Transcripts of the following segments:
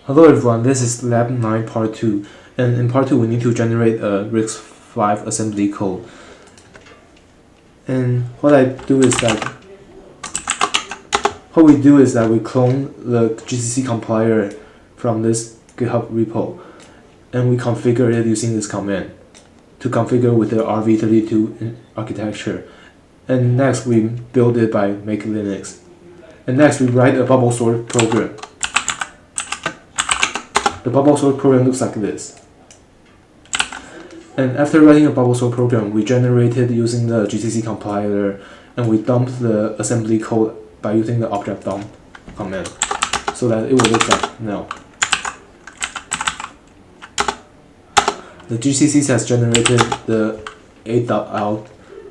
Hello everyone, this is Lab 9 Part 2, and in Part 2 we need to generate a RISC-V assembly code. And what we do is that we clone the GCC compiler from this GitHub repo, and we configure it using this command to configure with the RV32 architecture. And next we build it by make Linux. And next we write a bubble sort program. The bubble sort program looks like this. And after writing a bubble sort program, we generated using the GCC compiler, and we dumped the assembly code by using the object dump command, so that it will look like now. The GCC has generated the a.out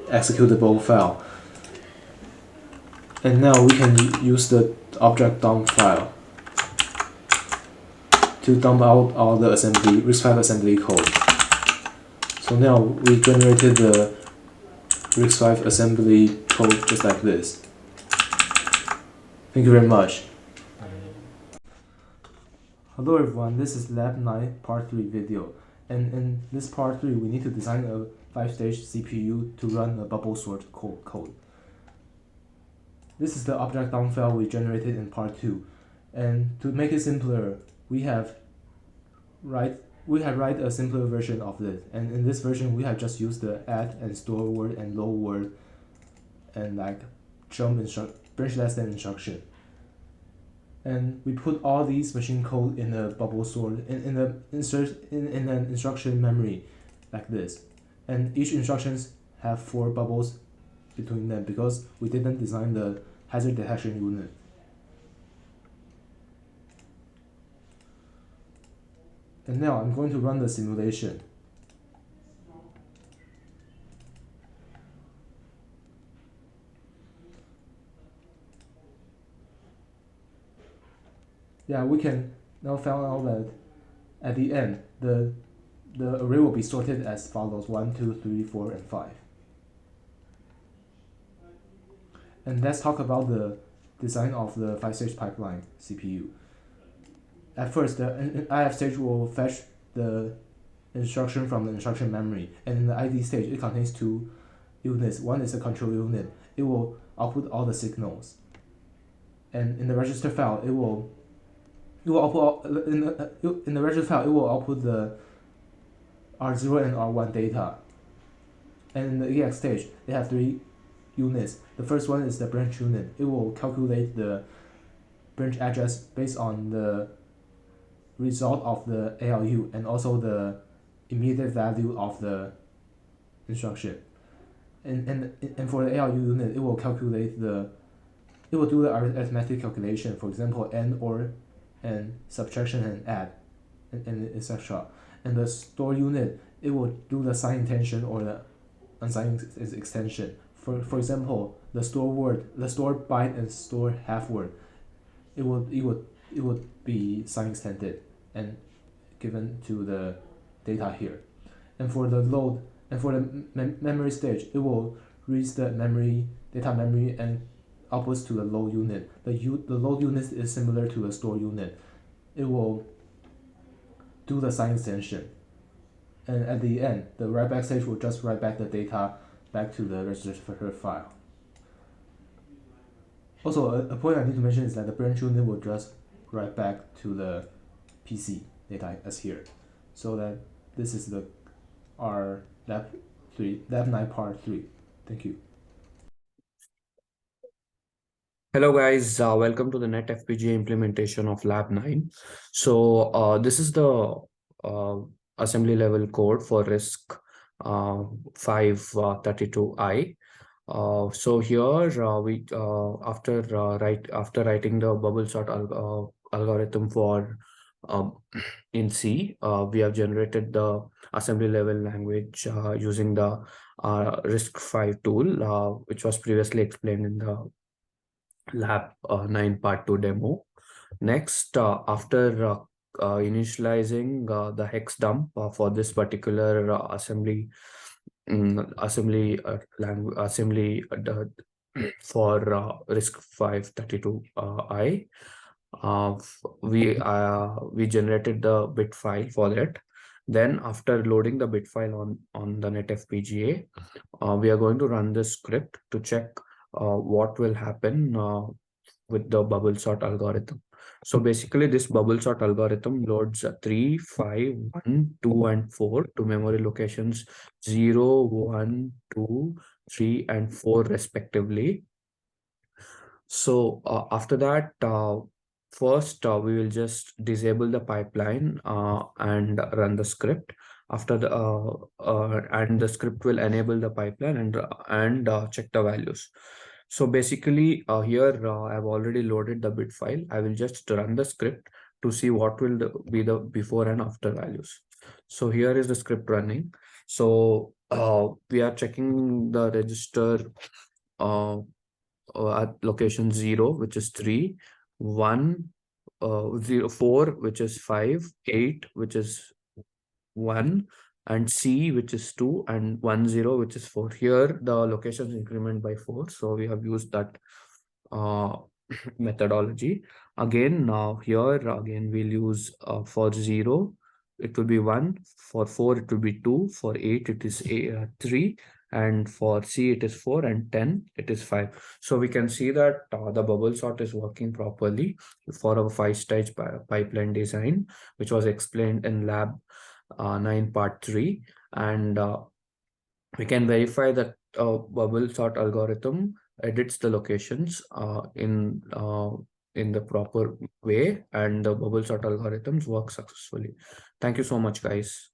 executable file, and now we can use the object dump file to dump out all the RISC-V assembly code. So now we generated the RISC-V assembly code just like this. Thank you very much. Hello everyone, this is Lab 9 Part 3 video. And in this Part 3, we need to design a 5-stage CPU to run a bubble sort code. This is the object dump file we generated in Part 2. And to make it simpler, we have write a simpler version of this, and in this version we have just used the add and store word and load word and like branch less than instruction, and we put all these machine code in the bubble sort in an instruction memory like this, and each instructions have 4 bubbles between them because we didn't design the hazard detection unit. And now I'm going to run the simulation. Yeah, we can now find out that at the end, the array will be sorted as follows: 1, 2, 3, 4, and 5. And let's talk about the design of the 5-stage pipeline CPU. At first, the IF stage will fetch the instruction from the instruction memory, and in the ID stage, it contains 2 units. One is a control unit. It will output all the signals, and in the register file, it will output in the register file. It will output the R0 and R1 data, and in the EX stage, they have 3 units. The first one is the branch unit. It will calculate the branch address based on the result of the ALU and also the immediate value of the instruction. And for the ALU unit, it will do the arithmetic calculation, for example, AND, OR, and subtraction and add, and etc. And the store unit, it will do the sign intention or the unsigned extension. For example, the store byte and store half word, it would be sign extended and given to the data here. And for the load and for the memory stage, it will reach the data memory and outputs to the load unit. The load unit is similar to the store unit. It will do the sign extension, and at the end, the write back stage will just write back the data back to the register file. Also, a point I need to mention is that the branch unit will just write back to the PC data as here. So that this is our lab 9 part 3. Thank you. Hello guys, welcome to the net FPGA implementation of Lab 9. So this is the uh, assembly level code for RISC 532I. So here we after writing the bubble sort algorithm for in C, we have generated the assembly level language using the RISC-V tool, which was previously explained in the Lab 9 Part 2 demo. Next, after initializing the hex dump for this particular assembly for RISC-V 32I, We generated the bit file for that. Then after loading the bit file on the net FPGA, we are going to run this script to check what will happen with the bubble sort algorithm. So basically, this bubble sort algorithm loads 3, 5, 1, 2, and 4 to memory locations 0, 1, 2, 3, and 4 respectively. So after that, first we will just disable the pipeline and run the script. After the and the script will enable the pipeline and check the values. So basically, here I've already loaded the bit file. I will just run the script to see what will be the before and after values. So here is the script running. So we are checking the register uh, at location 0, which is 3, 1, 0, 4, which is 5, 8, which is 1, and C, which is 2, and 1, 0, which is 4. Here, the locations increment by 4. So we have used that uh, methodology. Again, now here, again, we'll use for 0, it will be 1. For 4, it will be 2. For 8, it is 3. And for C, it is 4. And 10, it is 5. So we can see that the bubble sort is working properly for our 5-stage pipeline design, which was explained in lab 9 part 3. And we can verify that bubble sort algorithm edits the locations in the proper way, and the bubble sort algorithms work successfully. Thank you so much, guys.